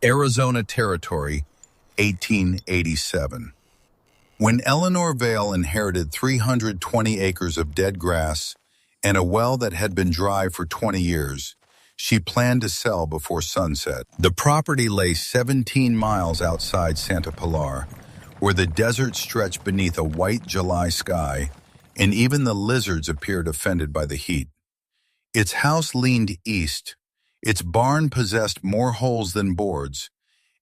Arizona Territory, 1887. When Eleanor Vale inherited 320 acres of dead grass and a well that had been dry for 20 years, she planned to sell before sunset. The property lay 17 miles outside Santa Pilar, where the desert stretched beneath a white July sky, and even the lizards appeared offended by the heat. Its house leaned east, its barn possessed more holes than boards,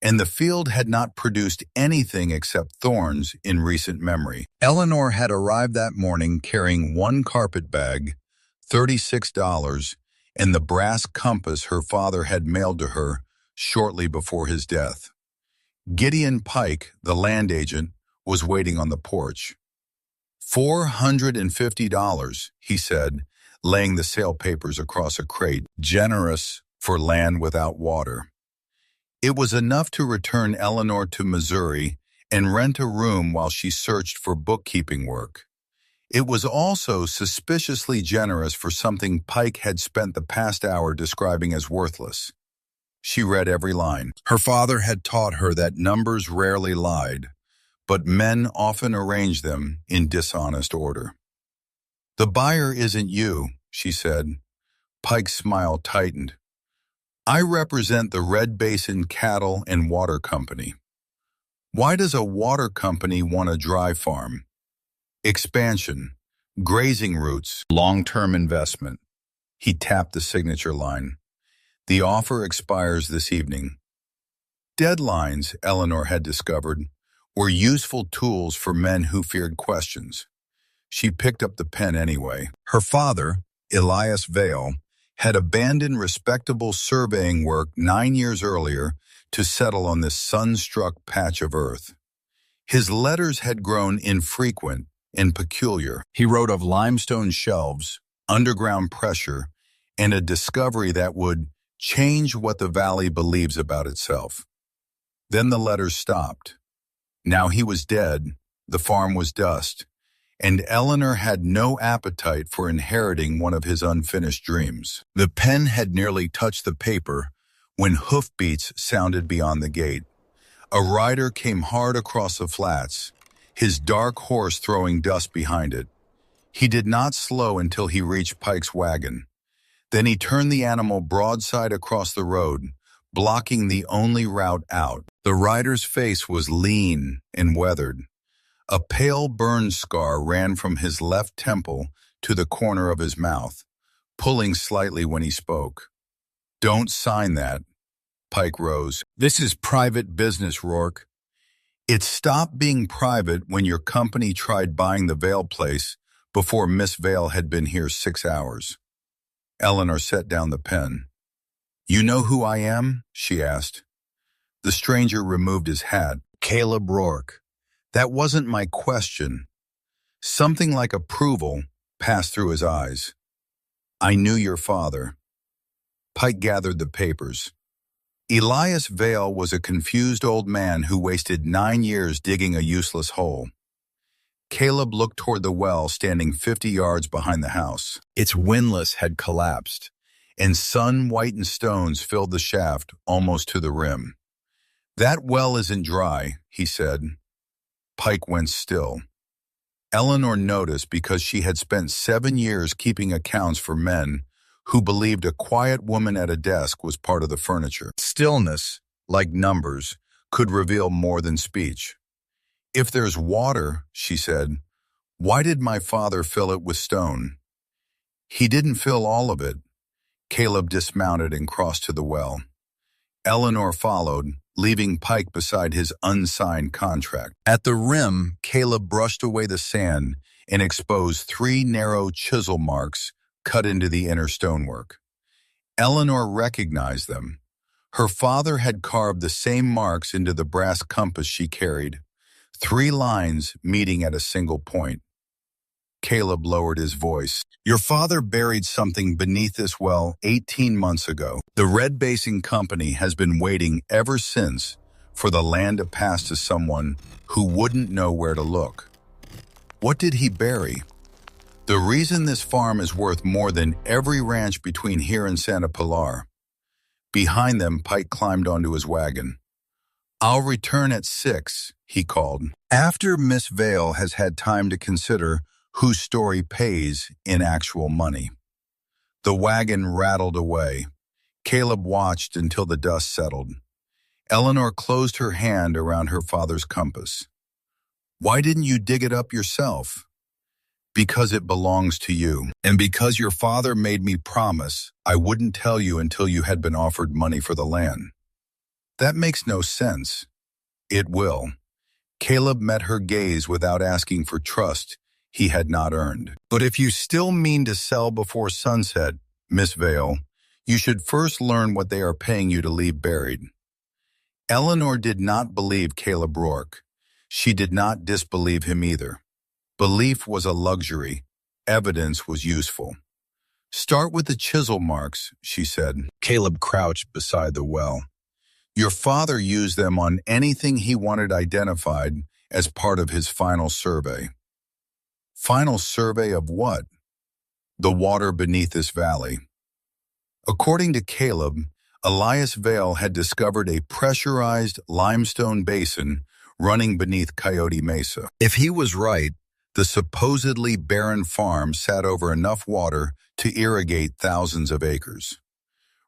and the field had not produced anything except thorns in recent memory. Eleanor had arrived that morning carrying one carpet bag, $36, and the brass compass her father had mailed to her shortly before his death. Gideon Pike, the land agent, was waiting on the porch. $450, he said, laying the sale papers across a crate, generous for land without water. It was enough to return Eleanor to Missouri and rent a room while she searched for bookkeeping work. It was also suspiciously generous for something Pike had spent the past hour describing as worthless. She read every line. Her father had taught her that numbers rarely lied, but men often arranged them in dishonest order. "The buyer isn't you," she said. Pike's smile tightened. "I represent the Red Basin Cattle and Water Company." "Why does a water company want a dry farm?" "Expansion, grazing routes, long-term investment." He tapped the signature line. "The offer expires this evening." Deadlines, Eleanor had discovered, were useful tools for men who feared questions. She picked up the pen anyway. Her father, Elias Vale, had abandoned respectable surveying work 9 years earlier to settle on this sun-struck patch of earth. His letters had grown infrequent and peculiar. He wrote of limestone shelves, underground pressure, and a discovery that would change what the valley believes about itself. Then the letters stopped. Now he was dead, the farm was dust, and Eleanor had no appetite for inheriting one of his unfinished dreams. The pen had nearly touched the paper when hoofbeats sounded beyond the gate. A rider came hard across the flats, his dark horse throwing dust behind it. He did not slow until he reached Pike's wagon. Then he turned the animal broadside across the road, blocking the only route out. The rider's face was lean and weathered. A pale burn scar ran from his left temple to the corner of his mouth, pulling slightly when he spoke. "Don't sign that." Pike rose. "This is private business, Rourke." It stopped being private when your company tried buying the Vale place before Miss Vale had been here 6 hours. Eleanor set down the pen. "You know who I am?" she asked. The stranger removed his hat. "Caleb Rourke. That wasn't my question." Something like approval passed through his eyes. "I knew your father." Pike gathered the papers. Elias Vale was a confused old man who wasted 9 years digging a useless hole. Caleb looked toward the well standing 50 yards behind the house. Its windlass had collapsed, and sun-whitened stones filled the shaft almost to the rim. "That well isn't dry," he said. Pike went still. Eleanor noticed because she had spent 7 years keeping accounts for men who believed a quiet woman at a desk was part of the furniture. Stillness, like numbers, could reveal more than speech. "If there's water," she said, "why did my father fill it with stone?" "He didn't fill all of it." Caleb dismounted and crossed to the well. Eleanor followed, leaving Pike beside his unsigned contract. At the rim, Caleb brushed away the sand and exposed 3 narrow chisel marks cut into the inner stonework. Eleanor recognized them. Her father had carved the same marks into the brass compass she carried, 3 lines meeting at a single point. Caleb lowered his voice. "Your father buried something beneath this well 18 months ago. The Red Basin Company has been waiting ever since for the land to pass to someone who wouldn't know where to look." "What did he bury?" "The reason this farm is worth more than every ranch between here and Santa Pilar." Behind them, Pike climbed onto his wagon. "I'll return at 6, he called. After Miss Vale has had time to consider whose story pays in actual money. The wagon rattled away. Caleb watched until the dust settled. Eleanor closed her hand around her father's compass. "Why didn't you dig it up yourself?" "Because it belongs to you, and because your father made me promise I wouldn't tell you until you had been offered money for the land." "That makes no sense." "It will." Caleb met her gaze without asking for trust he had not earned. "But if you still mean to sell before sunset, Miss Vale, you should first learn what they are paying you to leave buried." Eleanor did not believe Caleb Rourke. She did not disbelieve him either. Belief was a luxury. Evidence was useful. "Start with the chisel marks," she said. Caleb crouched beside the well. "Your father used them on anything he wanted identified as part of his final survey." "Final survey of what?" "The water beneath this valley." According to Caleb, Elias Vale had discovered a pressurized limestone basin running beneath Coyote Mesa. If he was right, the supposedly barren farm sat over enough water to irrigate thousands of acres.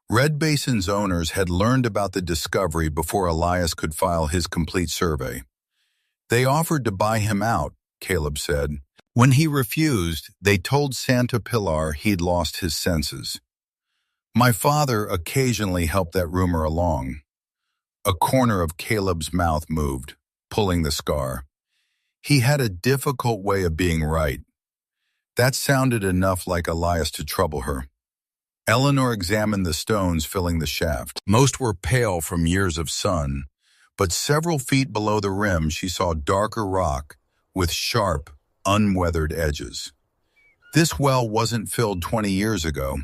Red Basin's owners had learned about the discovery before Elias could file his complete survey. "They offered to buy him out," Caleb said. "When he refused, they told Santa Pilar he'd lost his senses." "My father occasionally helped that rumor along." A corner of Caleb's mouth moved, pulling the scar. He had a difficult way of being right. That sounded enough like Elias to trouble her. Eleanor examined the stones filling the shaft. Most were pale from years of sun, but several feet below the rim she saw darker rock with sharp, unweathered edges. "This well wasn't filled 20 years ago."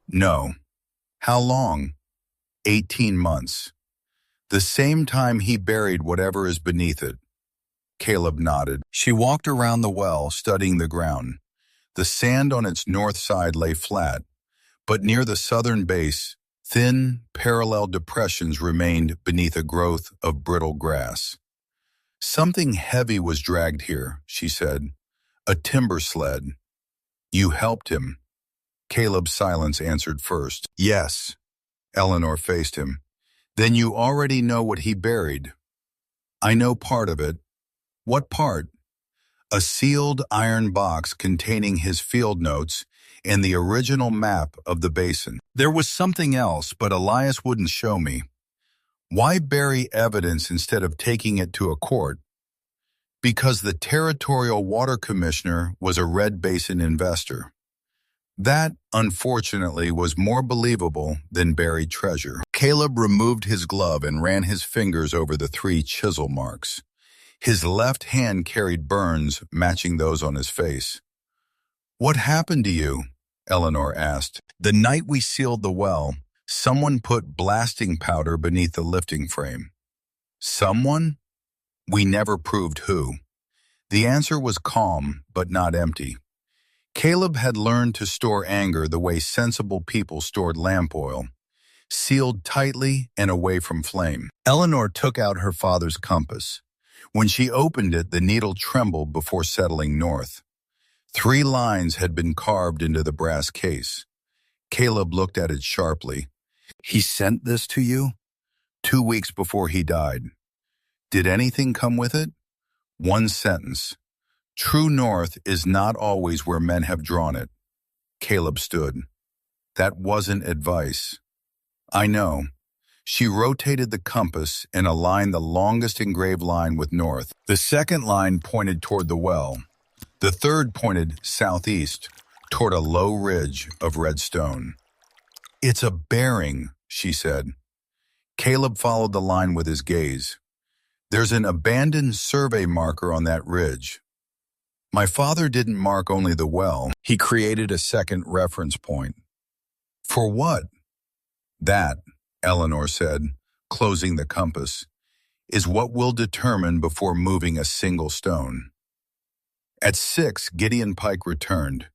"No." "How long?" 18 months. "The same time he buried whatever is beneath it." Caleb nodded. She walked around the well, studying the ground. The sand on its north side lay flat, but near the southern base, thin, parallel depressions remained beneath a growth of brittle grass. "Something heavy was dragged here," she said. "A timber sled." "You helped him." Caleb's silence answered first. "Yes." Eleanor faced him. "Then you already know what he buried." "I know part of it." "What part?" "A sealed iron box containing his field notes and the original map of the basin. There was something else, but Elias wouldn't show me." "Why bury evidence instead of taking it to a court?" "Because the territorial water commissioner was a Red Basin investor." That, unfortunately, was more believable than buried treasure. Caleb removed his glove and ran his fingers over the 3 chisel marks. His left hand carried burns matching those on his face. "What happened to you?" Eleanor asked. "The night we sealed the well, someone put blasting powder beneath the lifting frame." "Someone?" "We never proved who." The answer was calm, but not empty. Caleb had learned to store anger the way sensible people stored lamp oil, sealed tightly and away from flame. Eleanor took out her father's compass. When she opened it, the needle trembled before settling north. 3 lines had been carved into the brass case. Caleb looked at it sharply. "He sent this to you?" 2 weeks before he died." "Did anything come with it?" "One sentence. True north is not always where men have drawn it." Caleb stood. "That wasn't advice." "I know." She rotated the compass and aligned the longest engraved line with north. The second line pointed toward the well. The third pointed southeast, toward a low ridge of red stone. "It's a bearing," she said. Caleb followed the line with his gaze. "There's an abandoned survey marker on that ridge." "My father didn't mark only the well. He created a second reference point." "For what?" "That," Eleanor said, closing the compass, "is what we'll determine before moving a single stone." At 6, Gideon Pike returned.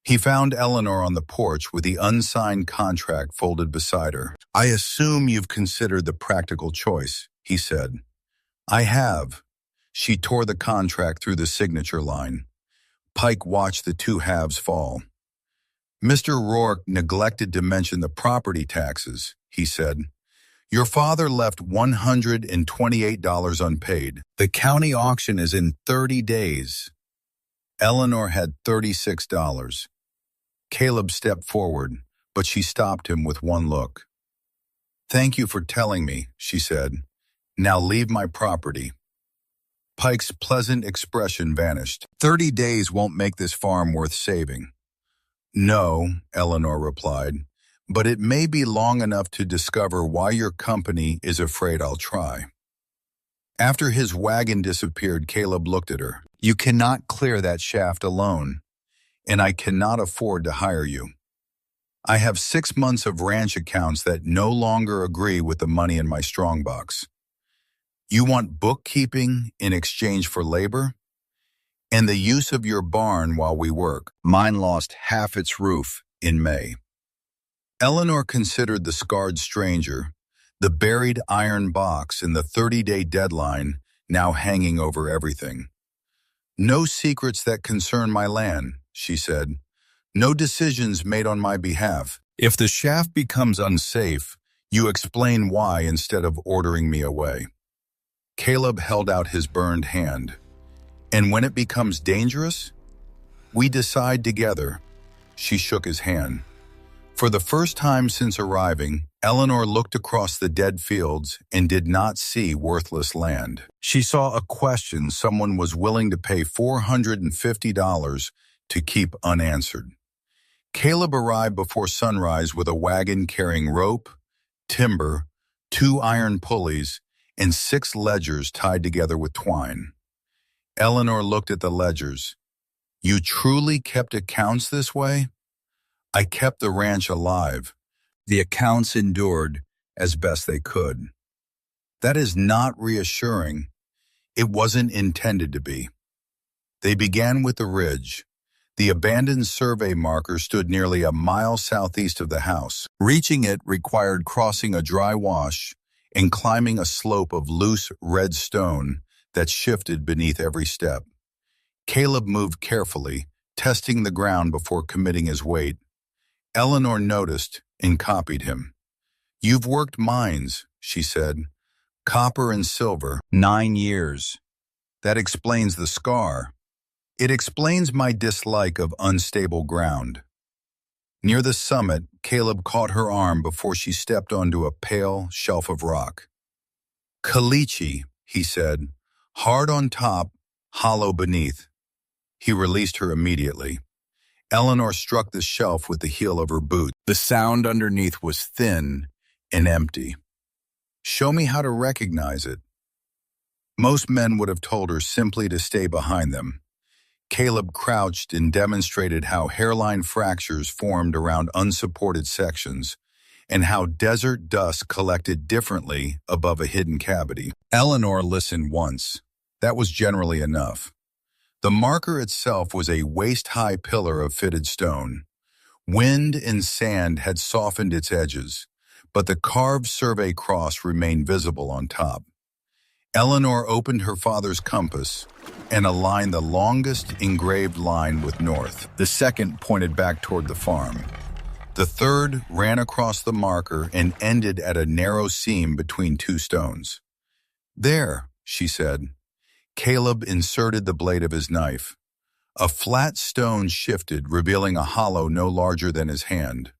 He found Eleanor on the porch with the unsigned contract folded beside her. "I assume you've considered the practical choice," he said. "I have." She tore the contract through the signature line. Pike watched the two halves fall. "Mr. Rourke neglected to mention the property taxes," he said. "Your father left $128 unpaid. The county auction is in 30 days. Eleanor had $36. Caleb stepped forward, but she stopped him with one look. "Thank you for telling me," she said. "Now leave my property." Pike's pleasant expression vanished. "30 days won't make this farm worth saving." "No," Eleanor replied, "but it may be long enough to discover why your company is afraid I'll try." After his wagon disappeared, Caleb looked at her. "You cannot clear that shaft alone, and I cannot afford to hire you. I have 6 months of ranch accounts that no longer agree with the money in my strongbox. You want bookkeeping in exchange for labor? And the use of your barn while we work. Mine lost half its roof in May." Eleanor considered the scarred stranger, the buried iron box, and the 30-day deadline now hanging over everything. "No secrets that concern my land," she said. "No decisions made on my behalf. If the shaft becomes unsafe, you explain why instead of ordering me away." Caleb held out his burned hand. "And when it becomes dangerous, we decide together." She shook his hand. For the first time since arriving, Eleanor looked across the dead fields and did not see worthless land. She saw a question someone was willing to pay $450 to keep unanswered. Caleb arrived before sunrise with a wagon carrying rope, timber, 2 iron pulleys, and 6 ledgers tied together with twine. Eleanor looked at the ledgers. "You truly kept accounts this way?" "I kept the ranch alive. The accounts endured as best they could." "That is not reassuring. It wasn't intended to be." They began with the ridge. The abandoned survey marker stood nearly a mile southeast of the house. Reaching it required crossing a dry wash and climbing a slope of loose red stone that shifted beneath every step. Caleb moved carefully, testing the ground before committing his weight. Eleanor noticed and copied him. "You've worked mines," she said. "Copper and silver. 9 years. That explains the scar. It explains my dislike of unstable ground." Near the summit, Caleb caught her arm before she stepped onto a pale shelf of rock. "Caliche," he said. "Hard on top, hollow beneath." He released her immediately. Eleanor struck the shelf with the heel of her boot. The sound underneath was thin and empty. "Show me how to recognize it." Most men would have told her simply to stay behind them. Caleb crouched and demonstrated how hairline fractures formed around unsupported sections and how desert dust collected differently above a hidden cavity. Eleanor listened once. That was generally enough. The marker itself was a waist-high pillar of fitted stone. Wind and sand had softened its edges, but the carved survey cross remained visible on top. Eleanor opened her father's compass and aligned the longest engraved line with north. The second pointed back toward the farm. The third ran across the marker and ended at a narrow seam between 2 stones. "There," she said. Caleb inserted the blade of his knife. A flat stone shifted, revealing a hollow no larger than his hand.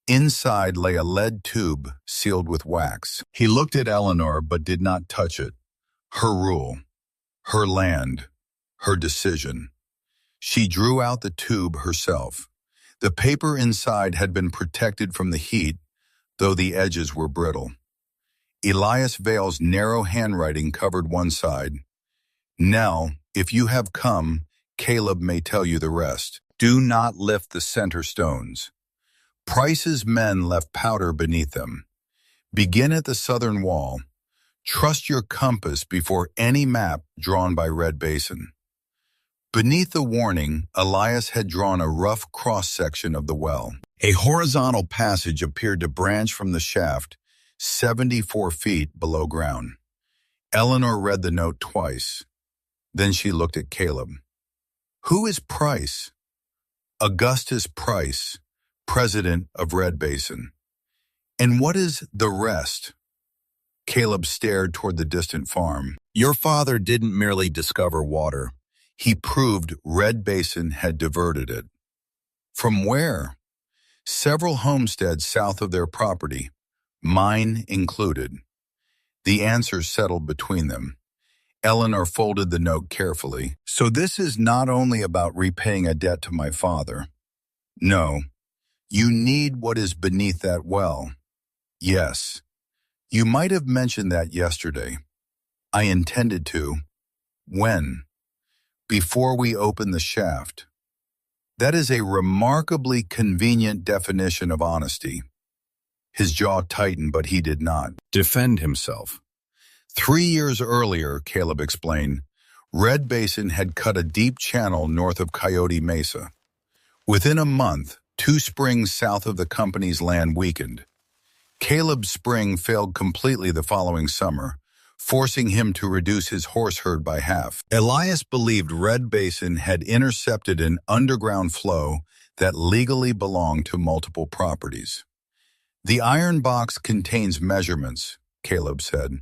Inside lay a lead tube sealed with wax. He looked at Eleanor but did not touch it. Her rule, her land, her decision. She drew out the tube herself. The paper inside had been protected from the heat, though the edges were brittle. Elias Vale's narrow handwriting covered one side. "Now, if you have come, Caleb may tell you the rest. Do not lift the center stones." Price's men left powder beneath them. "Begin at the southern wall. Trust your compass before any map drawn by Red Basin." Beneath the warning, Elias had drawn a rough cross-section of the well. A horizontal passage appeared to branch from the shaft 74 feet below ground. Eleanor read the note twice. Then she looked at Caleb. "Who is Price?" "Augustus Price, president of Red Basin." "And what is the rest?" Caleb stared toward the distant farm. "Your father didn't merely discover water. He proved Red Basin had diverted it." "From where?" "Several homesteads south of their property, mine included." The answer settled between them. Eleanor folded the note carefully. "So this is not only about repaying a debt to my father. No, you need what is beneath that well." "Yes. You might have mentioned that yesterday." "I intended to." "When?" "Before we open the shaft." That is a remarkably convenient definition of honesty. His jaw tightened, but he did not defend himself. 3 years earlier, Caleb explained, Red Basin had cut a deep channel north of Coyote Mesa. Within a month, 2 springs south of the company's land weakened. Caleb's spring failed completely the following summer, forcing him to reduce his horse herd by half. Elias believed Red Basin had intercepted an underground flow that legally belonged to multiple properties. "The iron box contains measurements," Caleb said,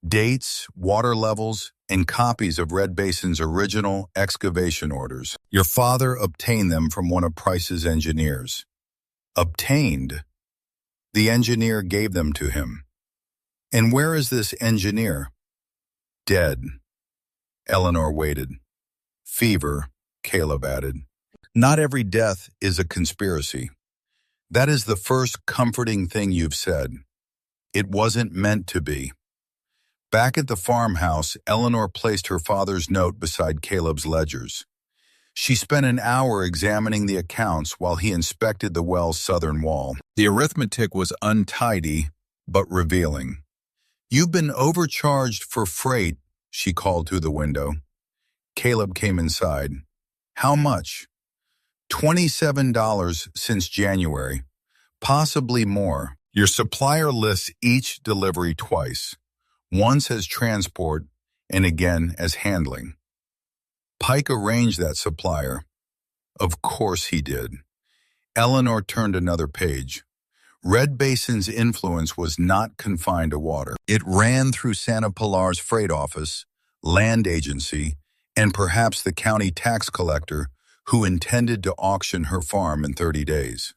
"dates, water levels, and copies of Red Basin's original excavation orders. Your father obtained them from one of Price's engineers." "Obtained?" "The engineer gave them to him." "And where is this engineer?" "Dead." Eleanor waited. "Fever," Caleb added. "Not every death is a conspiracy." "That is the first comforting thing you've said." "It wasn't meant to be." Back at the farmhouse, Eleanor placed her father's note beside Caleb's ledgers. She spent an hour examining the accounts while he inspected the well's southern wall. The arithmetic was untidy, but revealing. "You've been overcharged for freight," she called through the window. Caleb came inside. "How much?" $27 since January. Possibly more. Your supplier lists each delivery twice. Once as transport and again as handling. Pike arranged that supplier. Of course he did. Eleanor turned another page. Red Basin's influence was not confined to water. It ran through Santa Pilar's freight office, land agency, and perhaps the county tax collector who intended to auction her farm in 30 days.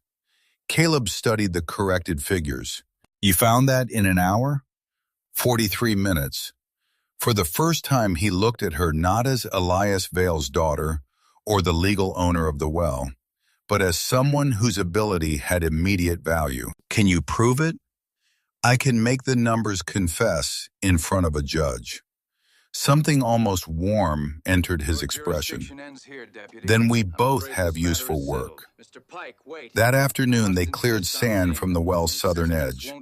Caleb studied the corrected figures. "You found that in an hour?" 43 minutes. For the first time, he looked at her not as Elias Vale's daughter or the legal owner of the well, but as someone whose ability had immediate value. "Can you prove it?" "I can make the numbers confess in front of a judge." Something almost warm entered his expression. "Then we both have useful work." That afternoon, they cleared sand from the well's southern edge.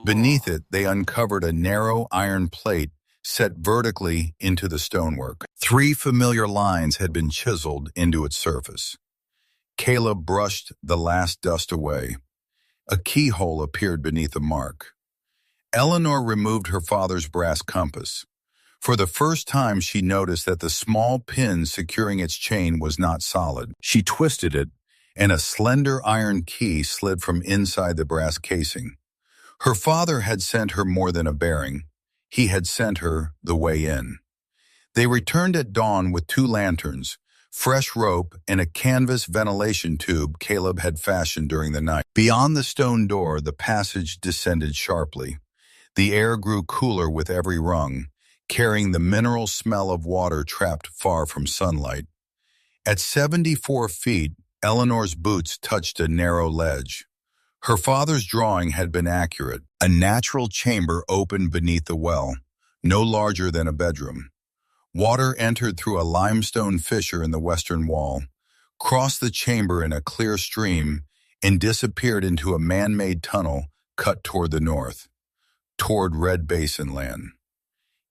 Beneath it, they uncovered a narrow iron plate set vertically into the stonework. 3 familiar lines had been chiseled into its surface. Caleb brushed the last dust away. A keyhole appeared beneath the mark. Eleanor removed her father's brass compass. For the first time, she noticed that the small pin securing its chain was not solid. She twisted it, and a slender iron key slid from inside the brass casing. Her father had sent her more than a bearing. He had sent her the way in. They returned at dawn with 2 lanterns, fresh rope, and a canvas ventilation tube Caleb had fashioned during the night. Beyond the stone door, the passage descended sharply. The air grew cooler with every rung, carrying the mineral smell of water trapped far from sunlight. At 74 feet, Eleanor's boots touched a narrow ledge. Her father's drawing had been accurate. A natural chamber opened beneath the well, no larger than a bedroom. Water entered through a limestone fissure in the western wall, crossed the chamber in a clear stream, and disappeared into a man-made tunnel cut toward the north, toward Red Basin land.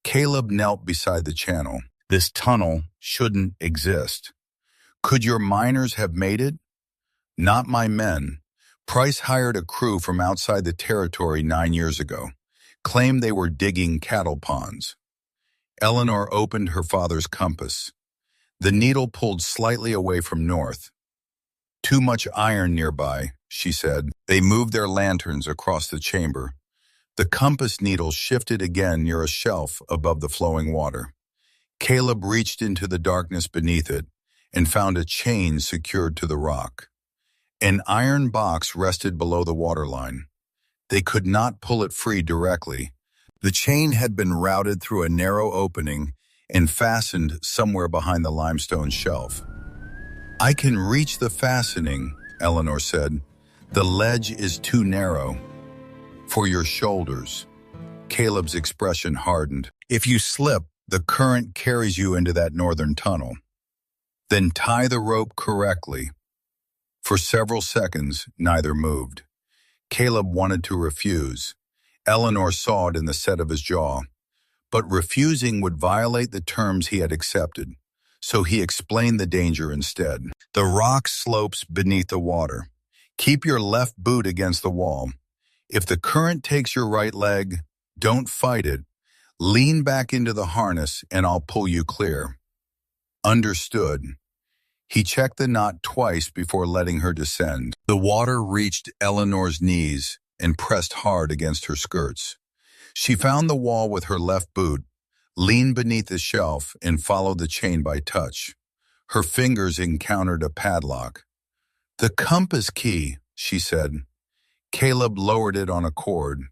Caleb knelt beside the channel. This tunnel shouldn't exist. Could your miners have made it? Not my men. Price hired a crew from outside the territory 9 years ago, claimed they were digging cattle ponds. Eleanor opened her father's compass. The needle pulled slightly away from north. Too much iron nearby, she said. They moved their lanterns across the chamber. The compass needle shifted again near a shelf above the flowing water. Caleb reached into the darkness beneath it and found a chain secured to the rock. An iron box rested below the waterline. They could not pull it free directly. The chain had been routed through a narrow opening and fastened somewhere behind the limestone shelf. I can reach the fastening, Eleanor said. The ledge is too narrow. For your shoulders. Caleb's expression hardened. If you slip, the current carries you into that northern tunnel. Then tie the rope correctly. For several seconds, neither moved. Caleb wanted to refuse. Eleanor saw it in the set of his jaw. But refusing would violate the terms he had accepted, so he explained the danger instead. The rock slopes beneath the water. Keep your left boot against the wall. If the current takes your right leg, don't fight it. Lean back into the harness and I'll pull you clear. Understood. He checked the knot twice before letting her descend. The water reached Eleanor's knees and pressed hard against her skirts. She found the wall with her left boot, leaned beneath the shelf, and followed the chain by touch. Her fingers encountered a padlock. The compass key, she said. Caleb lowered it on a cord.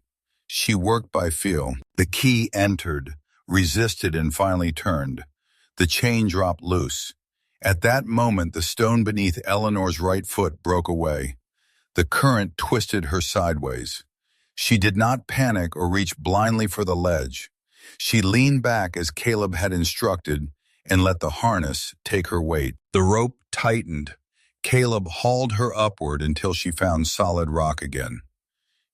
She worked by feel. The key entered, resisted, and finally turned. The chain dropped loose. At that moment, the stone beneath Eleanor's right foot broke away. The current twisted her sideways. She did not panic or reach blindly for the ledge. She leaned back as Caleb had instructed and let the harness take her weight. The rope tightened. Caleb hauled her upward until she found solid rock again.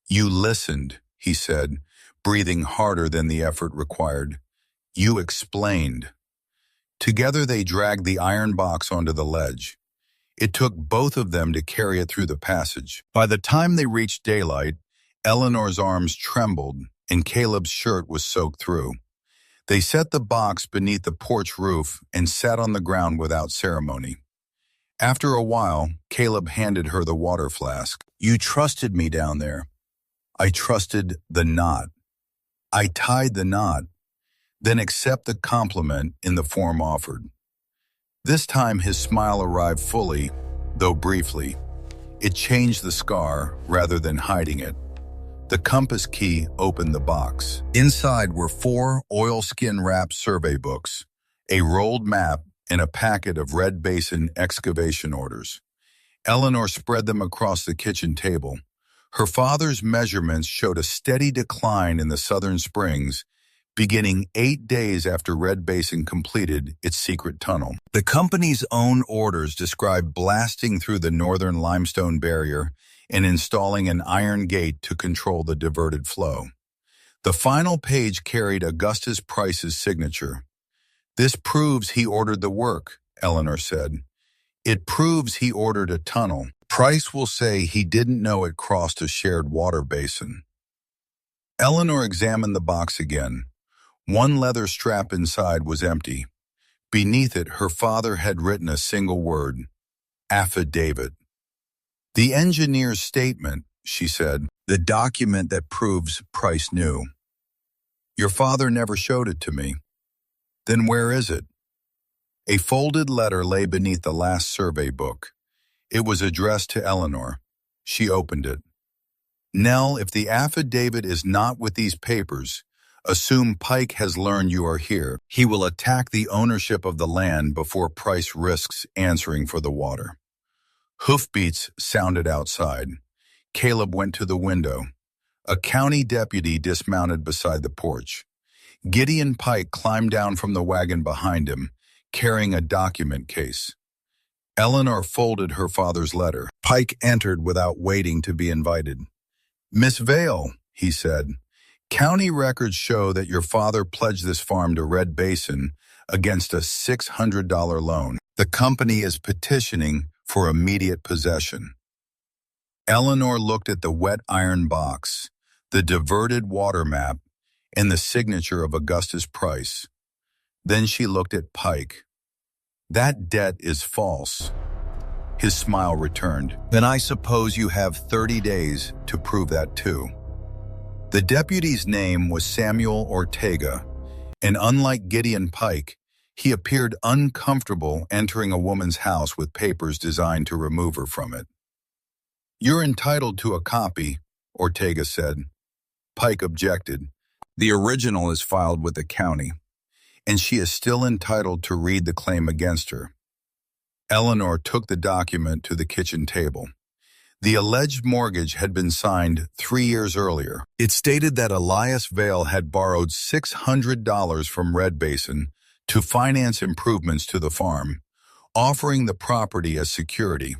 You listened, he said, breathing harder than the effort required. You explained. Together they dragged the iron box onto the ledge. It took both of them to carry it through the passage. By the time they reached daylight, Eleanor's arms trembled and Caleb's shirt was soaked through. They set the box beneath the porch roof and sat on the ground without ceremony. After a while, Caleb handed her the water flask. You trusted me down there. I trusted the knot. I tied the knot. Then accept the compliment in the form offered. This time his smile arrived fully, though briefly. It changed the scar rather than hiding it. The compass key opened the box. Inside were 4 oilskin-wrapped survey books, a rolled map, and a packet of Red Basin excavation orders. Eleanor spread them across the kitchen table. Her father's measurements showed a steady decline in the southern springs, beginning 8 days after Red Basin completed its secret tunnel. The company's own orders described blasting through the northern limestone barrier and installing an iron gate to control the diverted flow. The final page carried Augustus Price's signature. This proves he ordered the work, Eleanor said. It proves he ordered a tunnel. Price will say he didn't know it crossed a shared water basin. Eleanor examined the box again. One leather strap inside was empty. Beneath it, her father had written a single word, affidavit. The engineer's statement, she said, the document that proves Price knew. Your father never showed it to me. Then where is it? A folded letter lay beneath the last survey book. It was addressed to Eleanor. She opened it. Nell, if the affidavit is not with these papers, assume Pike has learned you are here. He will attack the ownership of the land before Price risks answering for the water. Hoofbeats sounded outside. Caleb went to the window. A county deputy dismounted beside the porch. Gideon Pike climbed down from the wagon behind him, carrying a document case. Eleanor folded her father's letter. Pike entered without waiting to be invited. Miss Vale, he said, county records show that your father pledged this farm to Red Basin against a $600 loan. The company is petitioning for immediate possession. Eleanor looked at the wet iron box, the diverted water map, and the signature of Augustus Price. Then she looked at Pike. That debt is false. His smile returned. Then I suppose you have 30 days to prove that too. The deputy's name was Samuel Ortega, and unlike Gideon Pike, he appeared uncomfortable entering a woman's house with papers designed to remove her from it. You're entitled to a copy, Ortega said. Pike objected. The original is filed with the county, and she is still entitled to read the claim against her. Eleanor took the document to the kitchen table. The alleged mortgage had been signed 3 years earlier. It stated that Elias Vale had borrowed $600 from Red Basin to finance improvements to the farm, offering the property as security.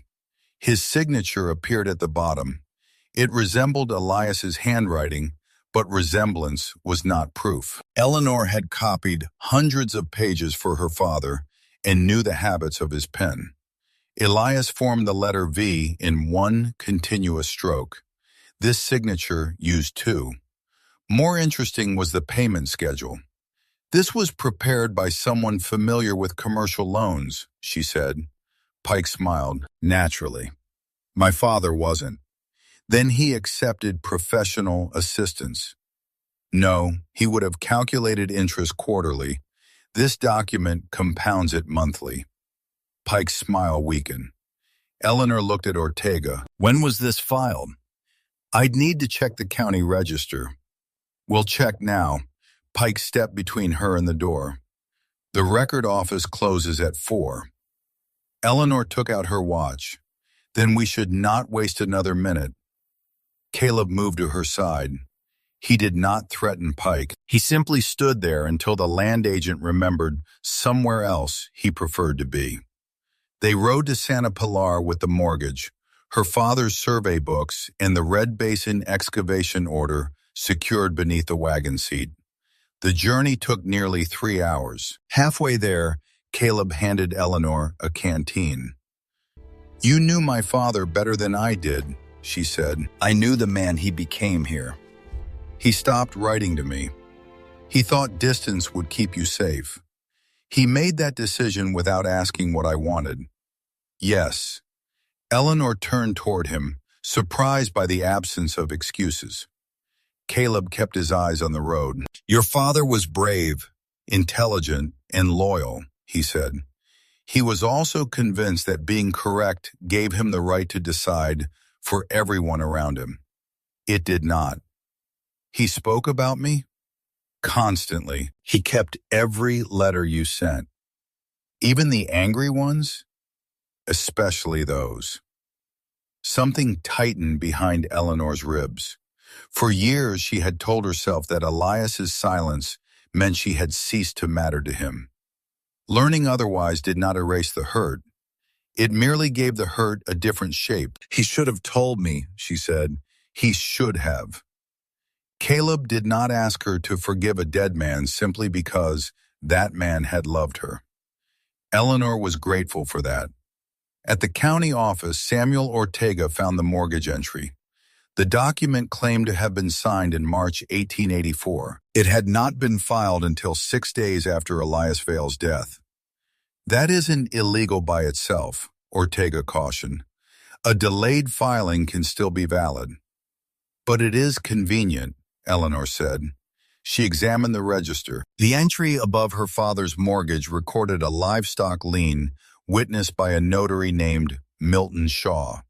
His signature appeared at the bottom. It resembled Elias's handwriting, but resemblance was not proof. Eleanor had copied hundreds of pages for her father and knew the habits of his pen. Elias formed the letter V in one continuous stroke. This signature used two. More interesting was the payment schedule. This was prepared by someone familiar with commercial loans, she said. Pike smiled. Naturally. My father wasn't. Then he accepted professional assistance. No, he would have calculated interest quarterly. This document compounds it monthly. Pike's smile weakened. Eleanor looked at Ortega. When was this filed? I'd need to check the county register. We'll check now. Pike stepped between her and the door. The record office closes at 4. Eleanor took out her watch. Then we should not waste another minute. Caleb moved to her side. He did not threaten Pike. He simply stood there until the land agent remembered somewhere else he preferred to be. They rode to Santa Pilar with the mortgage, her father's survey books, and the Red Basin excavation order secured beneath the wagon seat. The journey took nearly 3 hours. Halfway there, Caleb handed Eleanor a canteen. You knew my father better than I did, she said. I knew the man he became here. He stopped writing to me. He thought distance would keep you safe. He made that decision without asking what I wanted. Yes. Eleanor turned toward him, surprised by the absence of excuses. Caleb kept his eyes on the road. Your father was brave, intelligent, and loyal, he said. He was also convinced that being correct gave him the right to decide for everyone around him. It did not. He spoke about me? Constantly. He kept every letter you sent. Even the angry ones? Especially those. Something tightened behind Eleanor's ribs. For years she had told herself that Elias's silence meant she had ceased to matter to him. Learning otherwise did not erase the hurt. It merely gave the hurt a different shape. He should have told me, she said. He should have. Caleb did not ask her to forgive a dead man simply because that man had loved her. Eleanor was grateful for that. At the county office, Samuel Ortega found the mortgage entry. The document claimed to have been signed in March 1884. It had not been filed until 6 days after Elias Vale's death. That isn't illegal by itself, Ortega cautioned. A delayed filing can still be valid. But it is convenient, Eleanor said. She examined the register. The entry above her father's mortgage recorded a livestock lien witnessed by a notary named Milton Shaw.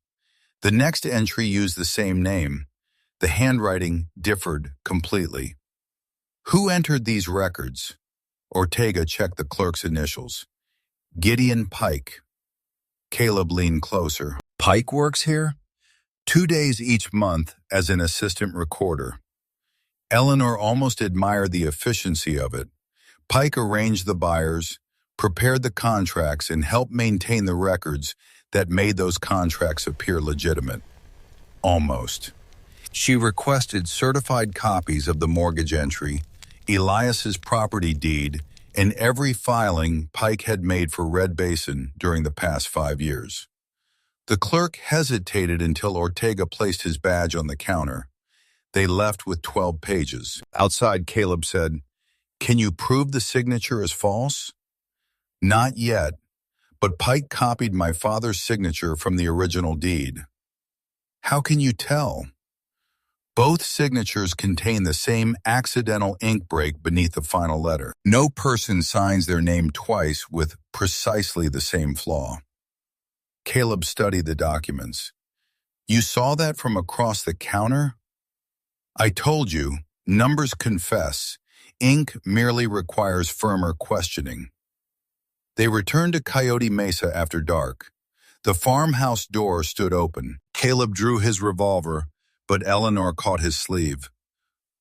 The next entry used the same name. The handwriting differed completely. Who entered these records? Ortega checked the clerk's initials. Gideon Pike. Caleb leaned closer. Pike works here? 2 days each month as an assistant recorder. Eleanor almost admired the efficiency of it. Pike arranged the buyers, prepared the contracts, and helped maintain the records that made those contracts appear legitimate. Almost. She requested certified copies of the mortgage entry, Elias's property deed, and every filing Pike had made for Red Basin during the past 5 years. The clerk hesitated until Ortega placed his badge on the counter. They left with 12 pages. Outside, Caleb said, "Can you prove the signature is false?" "Not yet, but Pike copied my father's signature from the original deed." "How can you tell?" "Both signatures contain the same accidental ink break beneath the final letter. No person signs their name twice with precisely the same flaw." Caleb studied the documents. "You saw that from across the counter?" "I told you, numbers confess. Ink merely requires firmer questioning." They returned to Coyote Mesa after dark. The farmhouse door stood open. Caleb drew his revolver, but Eleanor caught his sleeve.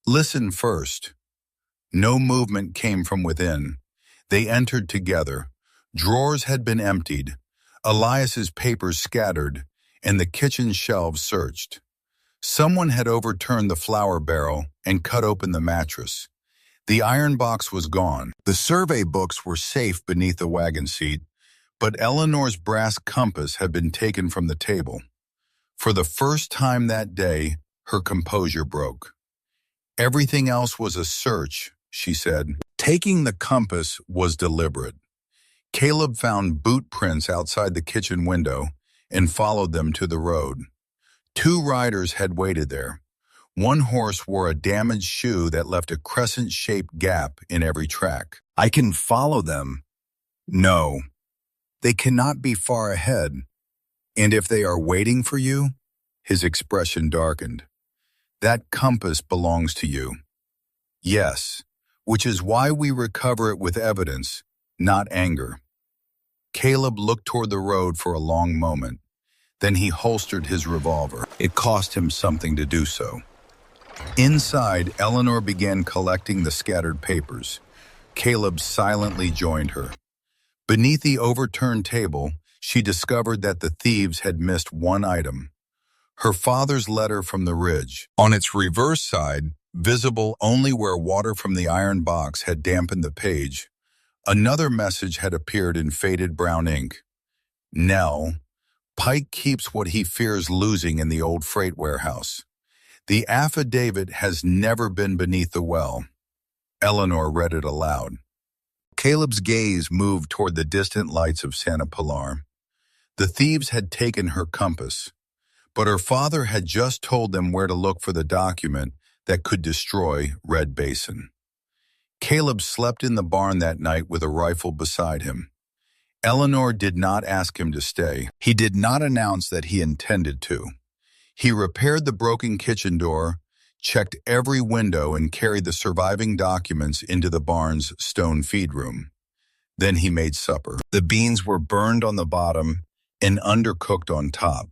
"Listen first." No movement came from within. They entered together. Drawers had been emptied, Elias's papers scattered, and the kitchen shelves searched. Someone had overturned the flour barrel and cut open the mattress. The iron box was gone. The survey books were safe beneath the wagon seat, but Eleanor's brass compass had been taken from the table. For the first time that day, her composure broke. "Everything else was a search," she said. Taking the compass was deliberate. Caleb found boot prints outside the kitchen window and followed them to the road. 2 riders had waited there. One horse wore a damaged shoe that left a crescent-shaped gap in every track. "I can follow them." "No, they cannot be far ahead. And if they are waiting for you?" His expression darkened. "That compass belongs to you." "Yes, which is why we recover it with evidence, not anger." Caleb looked toward the road for a long moment. Then he holstered his revolver. It cost him something to do so. Inside, Eleanor began collecting the scattered papers. Caleb silently joined her. Beneath the overturned table, she discovered that the thieves had missed one item: her father's letter from the ridge. On its reverse side, visible only where water from the iron box had dampened the page, another message had appeared in faded brown ink. "Nell, Pike keeps what he fears losing in the old freight warehouse. The affidavit has never been beneath the well." Eleanor read it aloud. Caleb's gaze moved toward the distant lights of Santa Pilar. The thieves had taken her compass, but her father had just told them where to look for the document that could destroy Red Basin. Caleb slept in the barn that night with a rifle beside him. Eleanor did not ask him to stay. He did not announce that he intended to. He repaired the broken kitchen door, checked every window, and carried the surviving documents into the barn's stone feed room. Then he made supper. The beans were burned on the bottom and undercooked on top,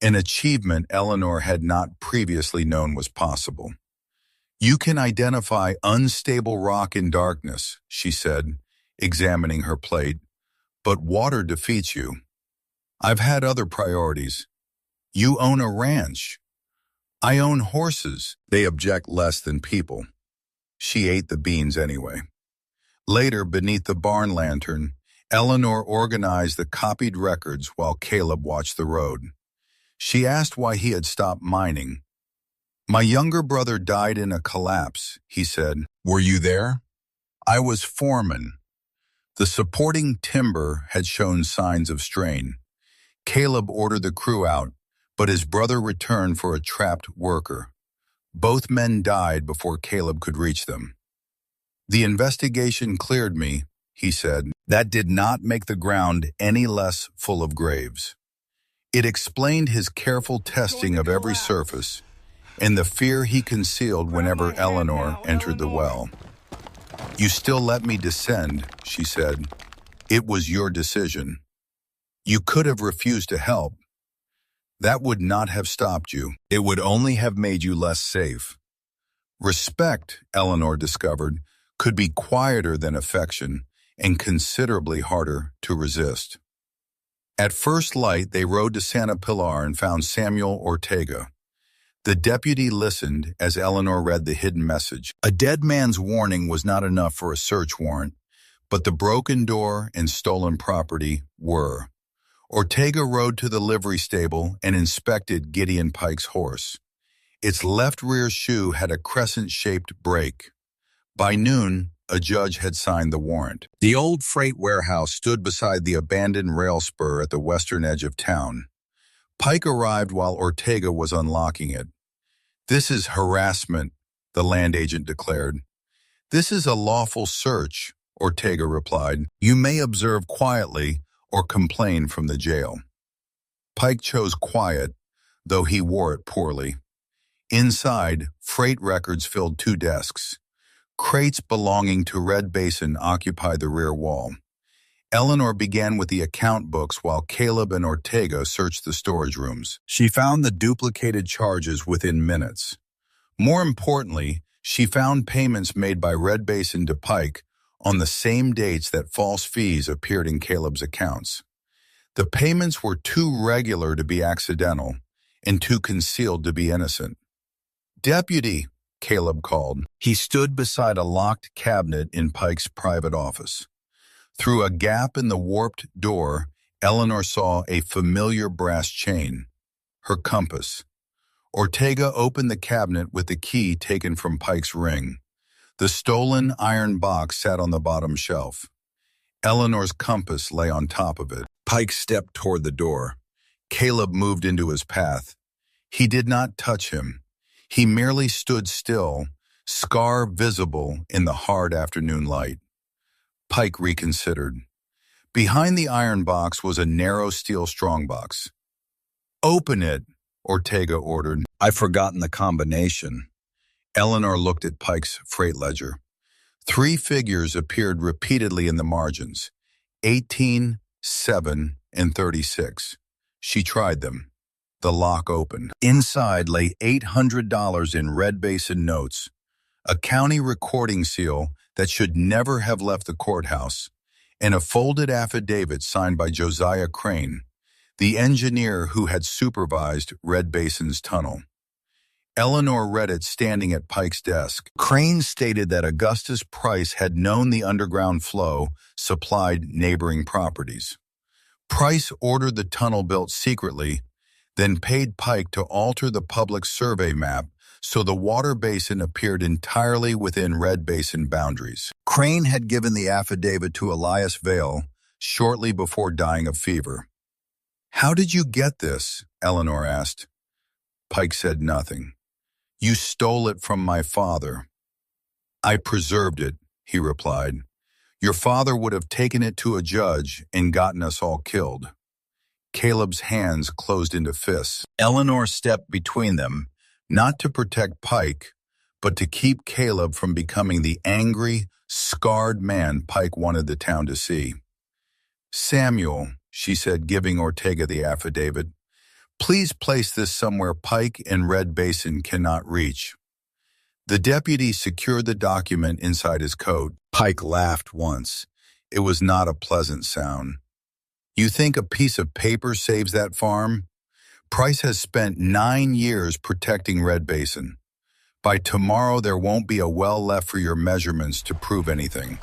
an achievement Eleanor had not previously known was possible. "You can identify unstable rock in darkness," she said, examining her plate, "but water defeats you. I've had other priorities. You own a ranch. I own horses. They object less than people." She ate the beans anyway. Later, beneath the barn lantern, Eleanor organized the copied records while Caleb watched the road. She asked why he had stopped mining. "My younger brother died in a collapse," he said. "Were you there?" "I was foreman." The supporting timber had shown signs of strain. Caleb ordered the crew out, but his brother returned for a trapped worker. Both men died before Caleb could reach them. "The investigation cleared me," he said. That did not make the ground any less full of graves. It explained his careful testing of every surface and the fear he concealed whenever Eleanor entered the well. "You still let me descend," she said. "It was your decision. You could have refused to help. That would not have stopped you. It would only have made you less safe." Respect, Eleanor discovered, could be quieter than affection and considerably harder to resist. At first light, they rode to Santa Pilar and found Samuel Ortega. The deputy listened as Eleanor read the hidden message. A dead man's warning was not enough for a search warrant, but the broken door and stolen property were. Ortega rode to the livery stable and inspected Gideon Pike's horse. Its left rear shoe had a crescent-shaped break. By noon, a judge had signed the warrant. The old freight warehouse stood beside the abandoned rail spur at the western edge of town. Pike arrived while Ortega was unlocking it. "This is harassment," the land agent declared. "This is a lawful search," Ortega replied. "You may observe quietly or complain from the jail." Pike chose quiet, though he wore it poorly. Inside, freight records filled 2 desks. Crates belonging to Red Basin occupied the rear wall. Eleanor began with the account books while Caleb and Ortega searched the storage rooms. She found the duplicated charges within minutes. More importantly, she found payments made by Red Basin to Pike on the same dates that false fees appeared in Caleb's accounts. The payments were too regular to be accidental and too concealed to be innocent. "Deputy," Caleb called. He stood beside a locked cabinet in Pike's private office. Through a gap in the warped door, Eleanor saw a familiar brass chain, her compass. Ortega opened the cabinet with the key taken from Pike's ring. The stolen iron box sat on the bottom shelf. Eleanor's compass lay on top of it. Pike stepped toward the door. Caleb moved into his path. He did not touch him. He merely stood still, scar visible in the hard afternoon light. Pike reconsidered. Behind the iron box was a narrow steel strongbox. "Open it," Ortega ordered. "I've forgotten the combination." Eleanor looked at Pike's freight ledger. 3 figures appeared repeatedly in the margins: 18, 7, and 36. She tried them. The lock opened. Inside lay $800 in Red Basin notes, a county recording seal that should never have left the courthouse, and a folded affidavit signed by Josiah Crane, the engineer who had supervised Red Basin's tunnel. Eleanor read it standing at Pike's desk. Crane stated that Augustus Price had known the underground flow supplied neighboring properties. Price ordered the tunnel built secretly, then paid Pike to alter the public survey map so the water basin appeared entirely within Red Basin boundaries. Crane had given the affidavit to Elias Vale shortly before dying of fever. "How did you get this?" Eleanor asked. Pike said nothing. "You stole it from my father." "I preserved it," he replied. "Your father would have taken it to a judge and gotten us all killed." Caleb's hands closed into fists. Eleanor stepped between them, not to protect Pike, but to keep Caleb from becoming the angry, scarred man Pike wanted the town to see. "Samuel," she said, giving Ortega the affidavit, "please place this somewhere Pike and Red Basin cannot reach." The deputy secured the document inside his coat. Pike laughed once. It was not a pleasant sound. "You think a piece of paper saves that farm? Price has spent 9 years protecting Red Basin. By tomorrow, there won't be a well left for your measurements to prove anything."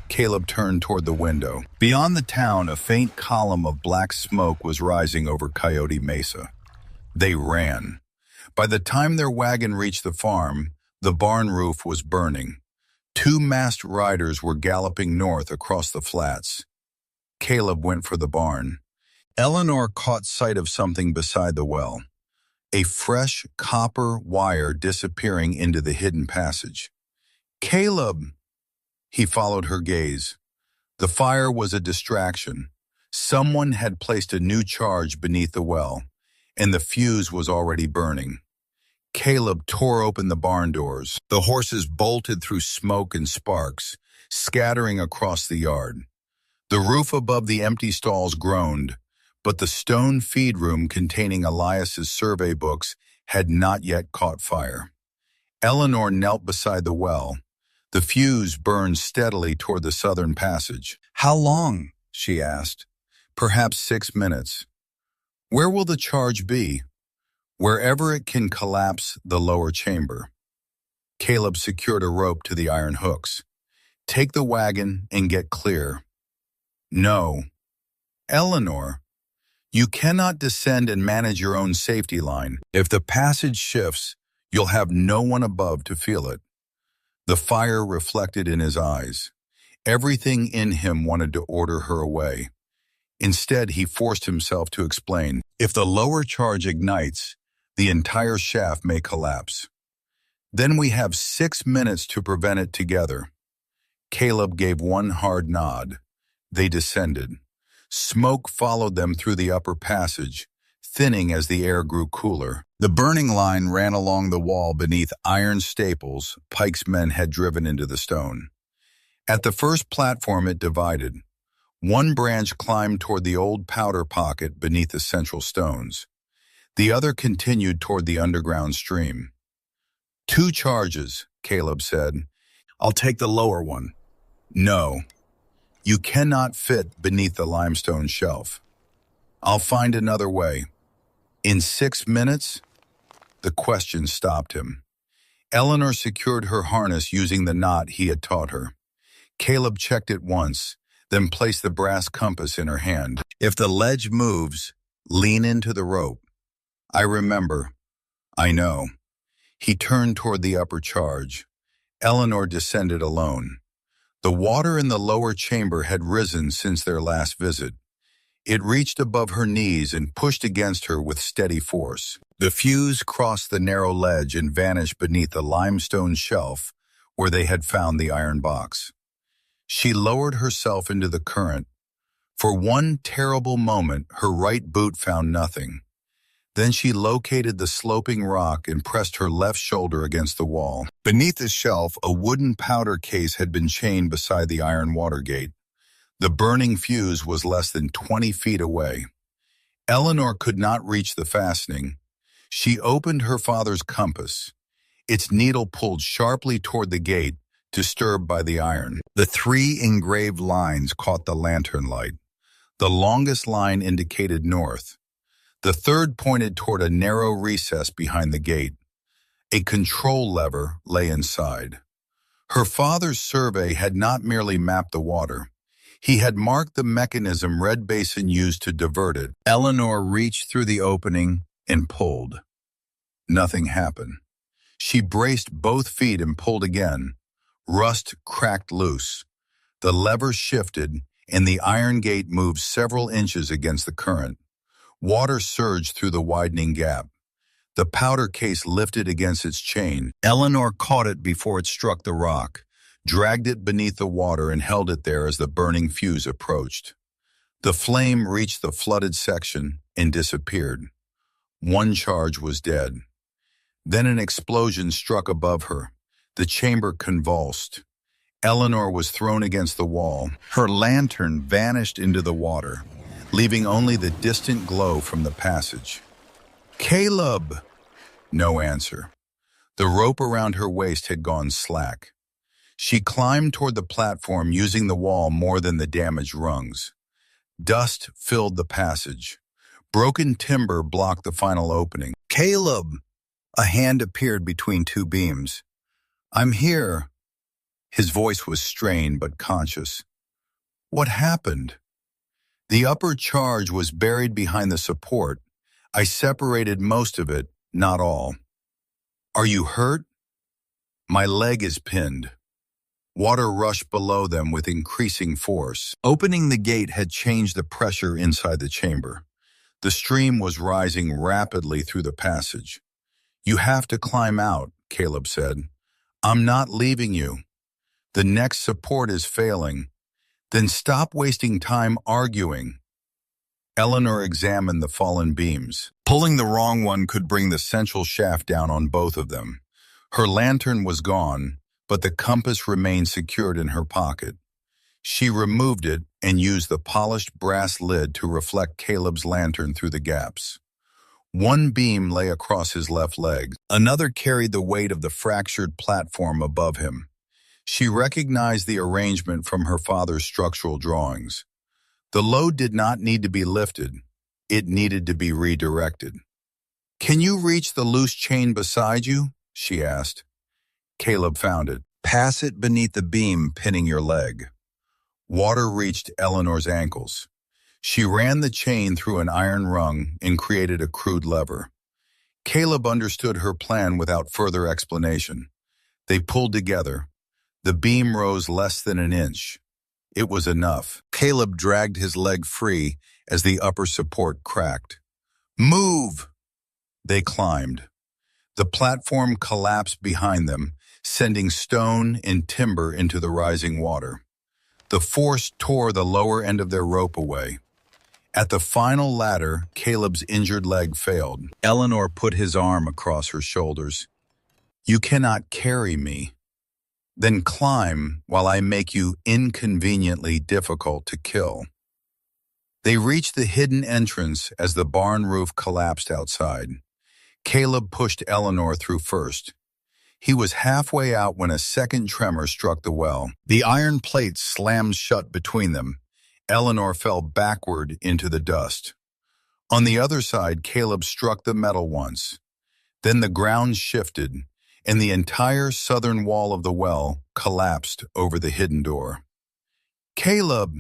Caleb turned toward the window. Beyond the town, a faint column of black smoke was rising over Coyote Mesa. They ran. By the time their wagon reached the farm, the barn roof was burning. 2 masked riders were galloping north across the flats. Caleb went for the barn. Eleanor caught sight of something beside the well, a fresh copper wire disappearing into the hidden passage. "Caleb!" He followed her gaze. The fire was a distraction. Someone had placed a new charge beneath the well, and the fuse was already burning. Caleb tore open the barn doors. The horses bolted through smoke and sparks, scattering across the yard. The roof above the empty stalls groaned, but the stone feed room containing Elias's survey books had not yet caught fire. Eleanor knelt beside the well. The fuse burned steadily toward the southern passage. "How long?" she asked. "Perhaps 6 minutes." "Where will the charge be?" "Wherever it can collapse the lower chamber." Caleb secured a rope to the iron hooks. Take the wagon and get clear. No. Eleanor, you cannot descend and manage your own safety line. If the passage shifts, you'll have no one above to feel it. The fire reflected in his eyes. Everything in him wanted to order her away. Instead, he forced himself to explain, if the lower charge ignites, the entire shaft may collapse. Then we have 6 minutes to prevent it together. Caleb gave one hard nod. They descended. Smoke followed them through the upper passage, thinning as the air grew cooler. The burning line ran along the wall beneath iron staples Pike's men had driven into the stone. At the first platform it divided. One branch climbed toward the old powder pocket beneath the central stones. The other continued toward the underground stream. 2 charges, Caleb said. I'll take the lower one. No. You cannot fit beneath the limestone shelf. I'll find another way. In 6 minutes? The question stopped him. Eleanor secured her harness using the knot he had taught her. Caleb checked it once, then placed the brass compass in her hand. If the ledge moves, lean into the rope. I remember. I know. He turned toward the upper charge. Eleanor descended alone. The water in the lower chamber had risen since their last visit. It reached above her knees and pushed against her with steady force. The fuse crossed the narrow ledge and vanished beneath the limestone shelf where they had found the iron box. She lowered herself into the current. For one terrible moment, her right boot found nothing. Then she located the sloping rock and pressed her left shoulder against the wall. Beneath the shelf, a wooden powder case had been chained beside the iron water gate. The burning fuse was less than 20 feet away. Eleanor could not reach the fastening. She opened her father's compass. Its needle pulled sharply toward the gate, disturbed by the iron. The 3 engraved lines caught the lantern light. The longest line indicated north. The third pointed toward a narrow recess behind the gate. A control lever lay inside. Her father's survey had not merely mapped the water. He had marked the mechanism Red Basin used to divert it. Eleanor reached through the opening and pulled. Nothing happened. She braced both feet and pulled again. Rust cracked loose. The lever shifted, and the iron gate moved several inches against the current. Water surged through the widening gap. The powder case lifted against its chain. Eleanor caught it before it struck the rock, dragged it beneath the water, and held it there as the burning fuse approached. The flame reached the flooded section and disappeared. One charge was dead. Then an explosion struck above her. The chamber convulsed. Eleanor was thrown against the wall. Her lantern vanished into the water, leaving only the distant glow from the passage. Caleb! No answer. The rope around her waist had gone slack. She climbed toward the platform using the wall more than the damaged rungs. Dust filled the passage. Broken timber blocked the final opening. Caleb! A hand appeared between 2 beams. I'm here. His voice was strained but conscious. What happened? The upper charge was buried behind the support. I separated most of it, not all. Are you hurt? My leg is pinned. Water rushed below them with increasing force. Opening the gate had changed the pressure inside the chamber. The stream was rising rapidly through the passage. You have to climb out, Caleb said. I'm not leaving you. The next support is failing. Then stop wasting time arguing. Eleanor examined the fallen beams. Pulling the wrong one could bring the central shaft down on both of them. Her lantern was gone, but the compass remained secured in her pocket. She removed it and used the polished brass lid to reflect Caleb's lantern through the gaps. One beam lay across his left leg. Another carried the weight of the fractured platform above him. She recognized the arrangement from her father's structural drawings. The load did not need to be lifted. It needed to be redirected. Can you reach the loose chain beside you? She asked. Caleb found it. Pass it beneath the beam, pinning your leg. Water reached Eleanor's ankles. She ran the chain through an iron rung and created a crude lever. Caleb understood her plan without further explanation. They pulled together. The beam rose less than an inch. It was enough. Caleb dragged his leg free as the upper support cracked. Move! They climbed. The platform collapsed behind them, sending stone and timber into the rising water. The force tore the lower end of their rope away. At the final ladder, Caleb's injured leg failed. Eleanor put his arm across her shoulders. You cannot carry me. Then climb while I make you inconveniently difficult to kill. They reached the hidden entrance as the barn roof collapsed outside. Caleb pushed Eleanor through first. He was halfway out when a second tremor struck the well. The iron plates slammed shut between them. Eleanor fell backward into the dust. On the other side, Caleb struck the metal once. Then the ground shifted, and the entire southern wall of the well collapsed over the hidden door. Caleb!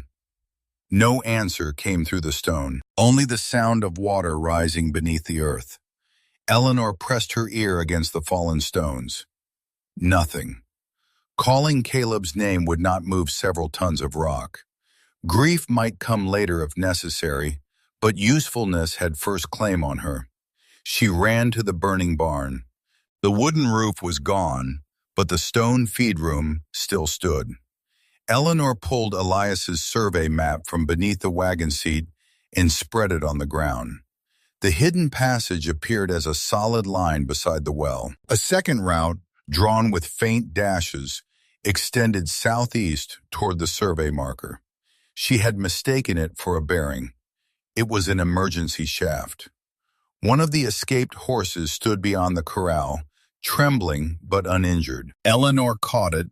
No answer came through the stone, only the sound of water rising beneath the earth. Eleanor pressed her ear against the fallen stones. Nothing. Calling Caleb's name would not move several tons of rock. Grief might come later if necessary, but usefulness had first claim on her. She ran to the burning barn. The wooden roof was gone, but the stone feed room still stood. Eleanor pulled Elias's survey map from beneath the wagon seat and spread it on the ground. The hidden passage appeared as a solid line beside the well. A second route, drawn with faint dashes, extended southeast toward the survey marker. She had mistaken it for a bearing. It was an emergency shaft. One of the escaped horses stood beyond the corral, trembling but uninjured. Eleanor caught it,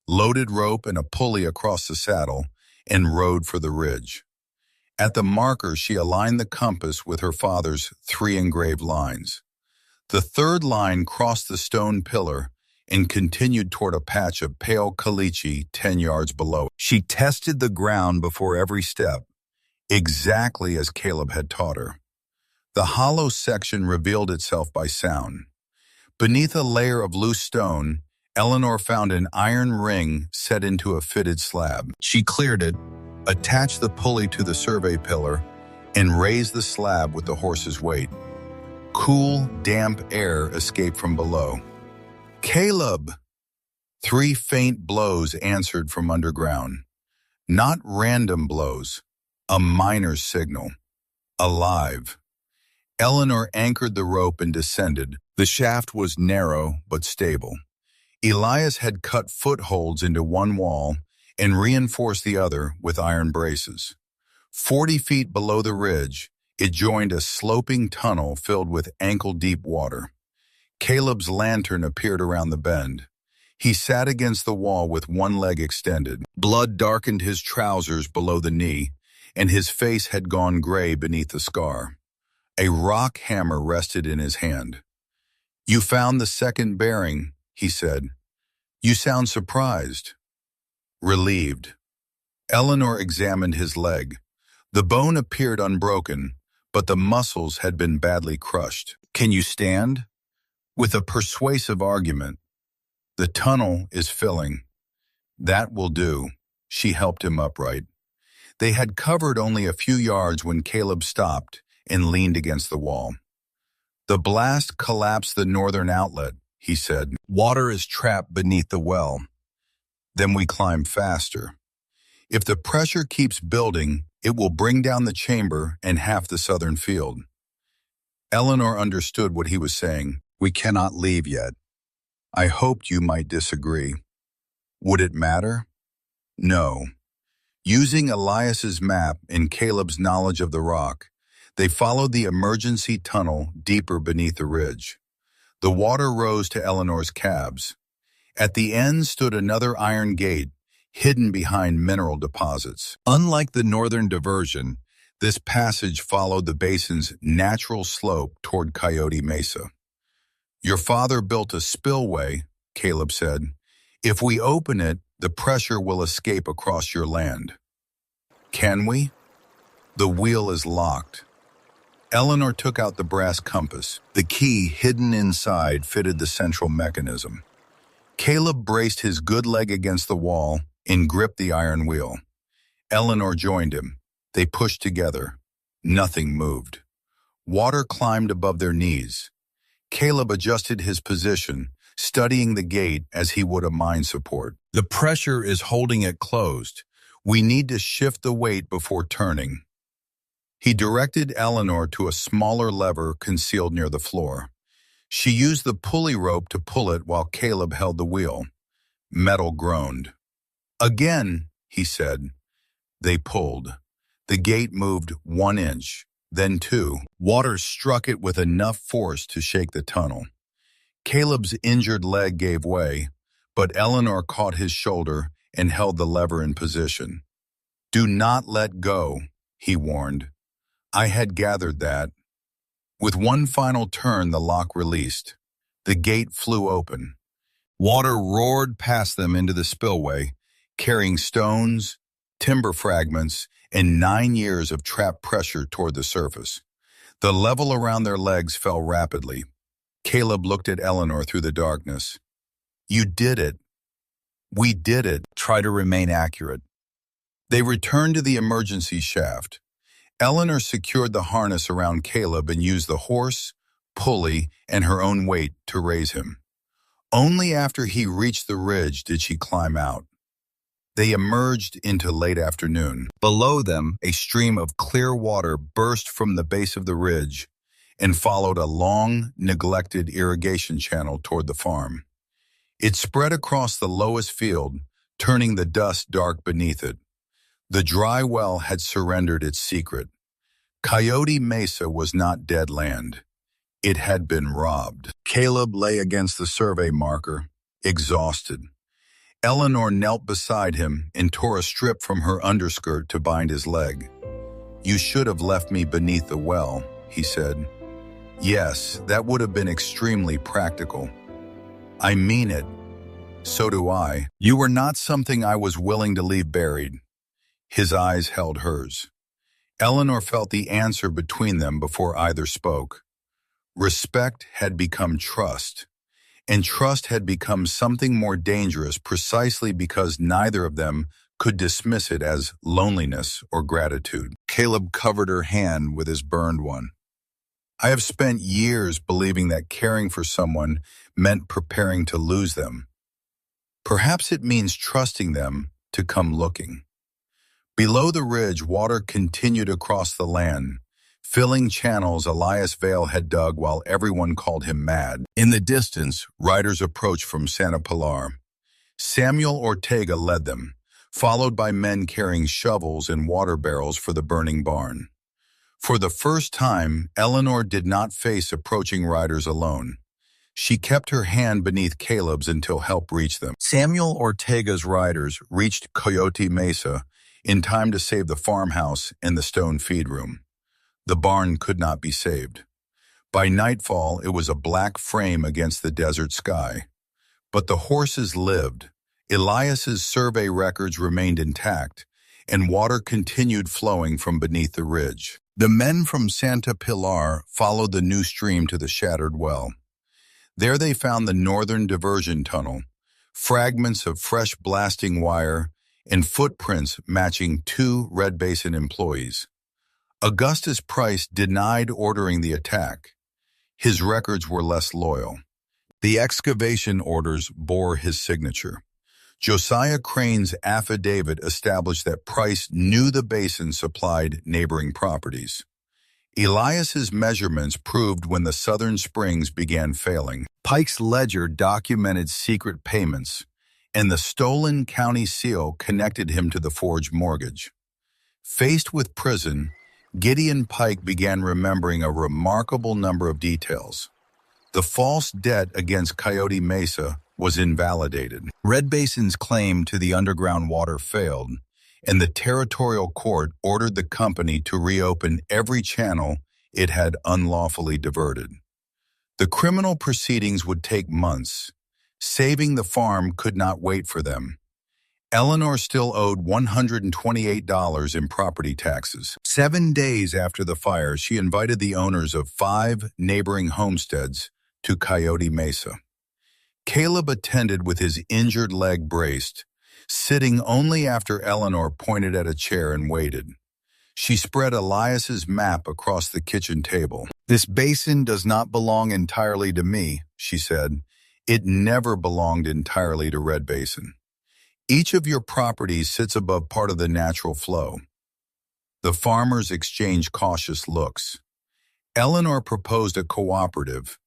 loaded rope and a pulley across the saddle, and rode for the ridge. At the marker, she aligned the compass with her father's 3 engraved lines. The third line crossed the stone pillar and continued toward a patch of pale caliche 10 yards below. She tested the ground before every step, exactly as Caleb had taught her. The hollow section revealed itself by sound. Beneath a layer of loose stone, Eleanor found an iron ring set into a fitted slab. She cleared it, attached the pulley to the survey pillar, and raised the slab with the horse's weight. Cool, damp air escaped from below. Caleb! 3 faint blows answered from underground. Not random blows, a miner's signal. Alive. Eleanor anchored the rope and descended. The shaft was narrow but stable. Elias had cut footholds into one wall and reinforced the other with iron braces. 40 feet below the ridge, it joined a sloping tunnel filled with ankle-deep water. Caleb's lantern appeared around the bend. He sat against the wall with one leg extended. Blood darkened his trousers below the knee, and his face had gone gray beneath the scar. A rock hammer rested in his hand. "You found the second bearing," he said. "You sound surprised." Relieved. Eleanor examined his leg. The bone appeared unbroken, but the muscles had been badly crushed. "Can you stand?" With a persuasive argument. "The tunnel is filling." "That will do." She helped him upright. They had covered only a few yards when Caleb stopped and leaned against the wall. "The blast collapsed the northern outlet," he said. "Water is trapped beneath the well. Then we climb faster. If the pressure keeps building, it will bring down the chamber and half the southern field." Eleanor understood what he was saying. "We cannot leave yet. I hoped you might disagree." Would it matter? No. Using Elias's map and Caleb's knowledge of the rock, they followed the emergency tunnel deeper beneath the ridge. The water rose to Eleanor's calves. At the end stood another iron gate, hidden behind mineral deposits. Unlike the northern diversion, this passage followed the basin's natural slope toward Coyote Mesa. "Your father built a spillway," Caleb said. If we open it, the pressure will escape across your land. Can we? The wheel is locked. Eleanor took out the brass compass. The key hidden inside fitted the central mechanism. Caleb braced his good leg against the wall and gripped the iron wheel. Eleanor joined him. They pushed together. Nothing moved. Water climbed above their knees. Caleb adjusted his position, studying the gate as he would a mine support. The pressure is holding it closed. We need to shift the weight before turning. He directed Eleanor to a smaller lever concealed near the floor. She used the pulley rope to pull it while Caleb held the wheel. Metal groaned. Again, he said. They pulled. The gate moved 1 inch, then 2. Water struck it with enough force to shake the tunnel. Caleb's injured leg gave way, but Eleanor caught his shoulder and held the lever in position. "Do not let go," he warned. I had gathered that. With one final turn, the lock released. The gate flew open. Water roared past them into the spillway, carrying stones, timber fragments, and 9 years of trapped pressure toward the surface. The level around their legs fell rapidly. Caleb looked at Eleanor through the darkness. "You did it. We did it." Try to remain accurate. They returned to the emergency shaft. Eleanor secured the harness around Caleb and used the horse, pulley, and her own weight to raise him. Only after he reached the ridge did she climb out. They emerged into late afternoon. Below them, a stream of clear water burst from the base of the ridge and followed a long, neglected irrigation channel toward the farm. It spread across the lowest field, turning the dust dark beneath it. The dry well had surrendered its secret. Coyote Mesa was not dead land. It had been robbed. Caleb lay against the survey marker, exhausted. Eleanor knelt beside him and tore a strip from her underskirt to bind his leg. "You should have left me beneath the well," he said. "Yes, that would have been extremely practical." "I mean it. So do I. You were not something I was willing to leave buried." His eyes held hers. Eleanor felt the answer between them before either spoke. Respect had become trust, and trust had become something more dangerous precisely because neither of them could dismiss it as loneliness or gratitude. Caleb covered her hand with his burned one. "I have spent years believing that caring for someone meant preparing to lose them. Perhaps it means trusting them to come looking." Below the ridge, water continued across the land, filling channels Elias Vale had dug while everyone called him mad. In the distance, riders approached from Santa Pilar. Samuel Ortega led them, followed by men carrying shovels and water barrels for the burning barn. For the first time, Eleanor did not face approaching riders alone. She kept her hand beneath Caleb's until help reached them. Samuel Ortega's riders reached Coyote Mesa in time to save the farmhouse and the stone feed room. The barn could not be saved. By nightfall, it was a black frame against the desert sky. But the horses lived. Elias's survey records remained intact, and water continued flowing from beneath the ridge. The men from Santa Pilar followed the new stream to the shattered well. There they found the northern diversion tunnel, fragments of fresh blasting wire, and footprints matching 2 Red Basin employees. Augustus Price denied ordering the attack. His records were less loyal. The excavation orders bore his signature. Josiah Crane's affidavit established that Price knew the basin supplied neighboring properties. Elias's measurements proved when the southern springs began failing. Pike's ledger documented secret payments, and the stolen county seal connected him to the forged mortgage. Faced with prison, Gideon Pike began remembering a remarkable number of details. The false debt against Coyote Mesa was invalidated. Red Basin's claim to the underground water failed, and the territorial court ordered the company to reopen every channel it had unlawfully diverted. The criminal proceedings would take months. Saving the farm could not wait for them. Eleanor still owed $128 in property taxes. 7 days after the fire, she invited the owners of 5 neighboring homesteads to Coyote Mesa. Caleb attended with his injured leg braced, sitting only after Eleanor pointed at a chair and waited. She spread Elias's map across the kitchen table. "This basin does not belong entirely to me," she said. "It never belonged entirely to Red Basin. Each of your properties sits above part of the natural flow." The farmers exchanged cautious looks. Eleanor proposed a cooperative.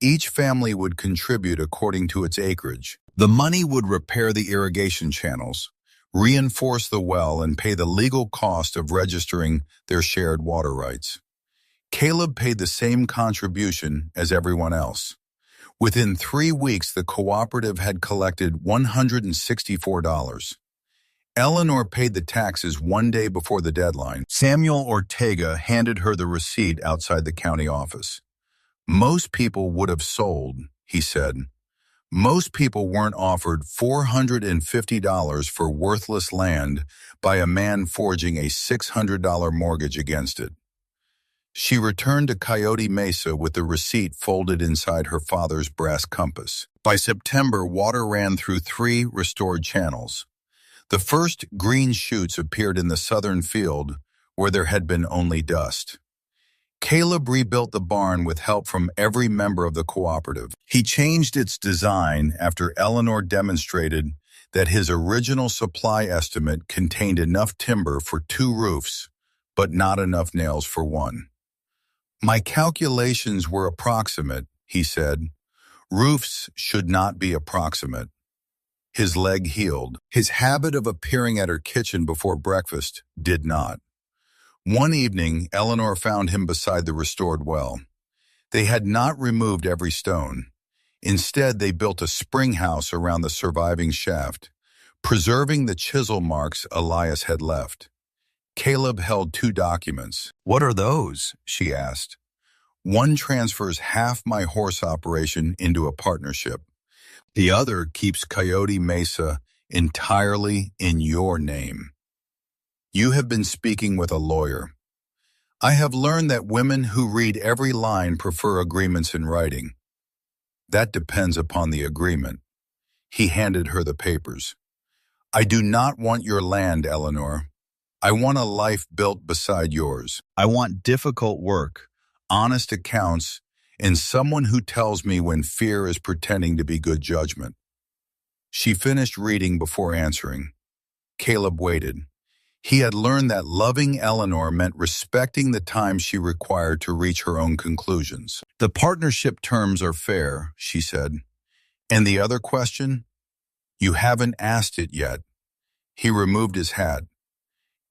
Each family would contribute according to its acreage. The money would repair the irrigation channels, reinforce the well, and pay the legal cost of registering their shared water rights. Caleb paid the same contribution as everyone else. Within 3 weeks, the cooperative had collected $164. Eleanor paid the taxes 1 day before the deadline. Samuel Ortega handed her the receipt outside the county office. "Most people would have sold," he said. "Most people weren't offered $450 for worthless land by a man forging a $600 mortgage against it." She returned to Coyote Mesa with the receipt folded inside her father's brass compass. By September, water ran through 3 restored channels. The first green shoots appeared in the southern field, where there had been only dust. Caleb rebuilt the barn with help from every member of the cooperative. He changed its design after Eleanor demonstrated that his original supply estimate contained enough timber for 2 roofs, but not enough nails for 1. "My calculations were approximate," he said. "Roofs should not be approximate." His leg healed. His habit of appearing at her kitchen before breakfast did not. One evening, Eleanor found him beside the restored well. They had not removed every stone. Instead, they built a spring house around the surviving shaft, preserving the chisel marks Elias had left. Caleb held 2 documents. "What are those?" she asked. "One transfers half my horse operation into a partnership. The other keeps Coyote Mesa entirely in your name. You have been speaking with a lawyer. I have learned that women who read every line prefer agreements in writing. That depends upon the agreement." He handed her the papers. "I do not want your land, Eleanor. I want a life built beside yours. I want difficult work, honest accounts, and someone who tells me when fear is pretending to be good judgment." She finished reading before answering. Caleb waited. He had learned that loving Eleanor meant respecting the time she required to reach her own conclusions. "The partnership terms are fair," she said. "And the other question? You haven't asked it yet." He removed his hat.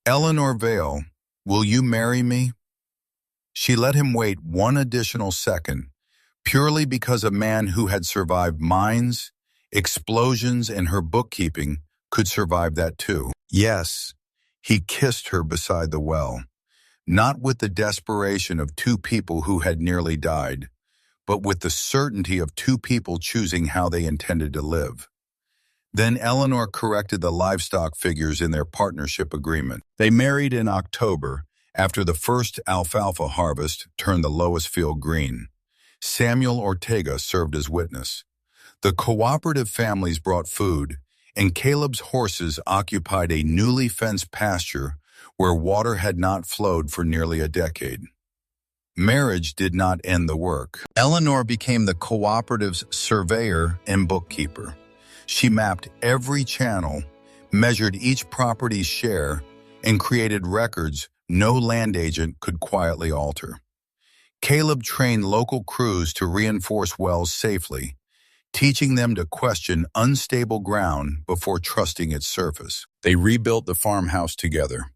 "Eleanor Vale, will you marry me?" She let him wait 1 additional second, purely because a man who had survived mines, explosions, and her bookkeeping could survive that too. Yes, he kissed her beside the well, not with the desperation of 2 people who had nearly died, but with the certainty of 2 people choosing how they intended to live. Then Eleanor corrected the livestock figures in their partnership agreement. They married in October, after the first alfalfa harvest turned the lowest field green. Samuel Ortega served as witness. The cooperative families brought food, and Caleb's horses occupied a newly fenced pasture where water had not flowed for nearly a decade. Marriage did not end the work. Eleanor became the cooperative's surveyor and bookkeeper. She mapped every channel, measured each property's share, and created records no land agent could quietly alter. Caleb trained local crews to reinforce wells safely, teaching them to question unstable ground before trusting its surface. They rebuilt the farmhouse together.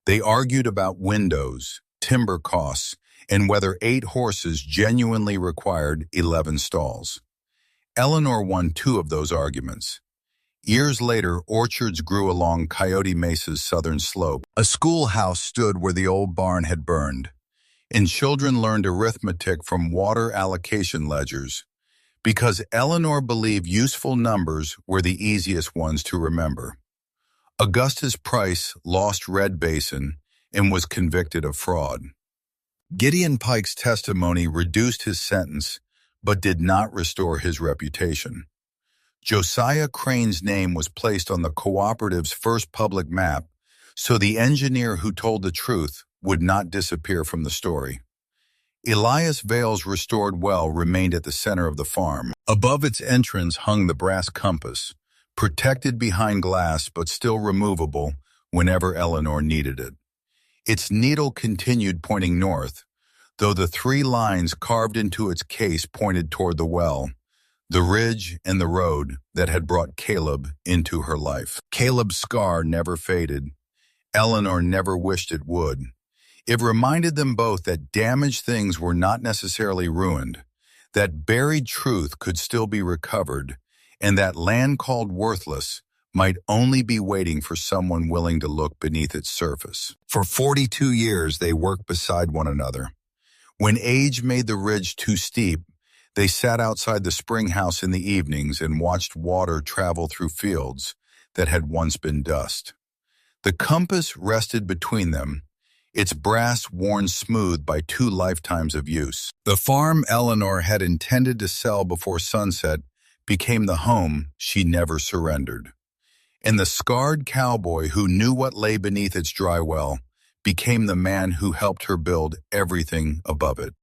They argued about windows, timber costs, and whether 8 horses genuinely required 11 stalls. Eleanor won 2 of those arguments. Years later, orchards grew along Coyote Mesa's southern slope. A schoolhouse stood where the old barn had burned, and children learned arithmetic from water allocation ledgers. because Eleanor believed useful numbers were the easiest ones to remember. Augustus Price lost Red Basin and was convicted of fraud. Gideon Pike's testimony reduced his sentence, but did not restore his reputation. Josiah Crane's name was placed on the cooperative's first public map, so the engineer who told the truth would not disappear from the story. Elias Vale's restored well remained at the center of the farm. Above its entrance hung the brass compass, protected behind glass but still removable whenever Eleanor needed it. Its needle continued pointing north, though the 3 lines carved into its case pointed toward the well, the ridge and the road that had brought Caleb into her life. Caleb's scar never faded. Eleanor never wished it would. It reminded them both that damaged things were not necessarily ruined, that buried truth could still be recovered, and that land called worthless might only be waiting for someone willing to look beneath its surface. For 42 years, they worked beside one another. When age made the ridge too steep, they sat outside the spring house in the evenings and watched water travel through fields that had once been dust. The compass rested between them, its brass worn smooth by 2 lifetimes of use. The farm Eleanor had intended to sell before sunset became the home she never surrendered. And the scarred cowboy who knew what lay beneath its dry well became the man who helped her build everything above it.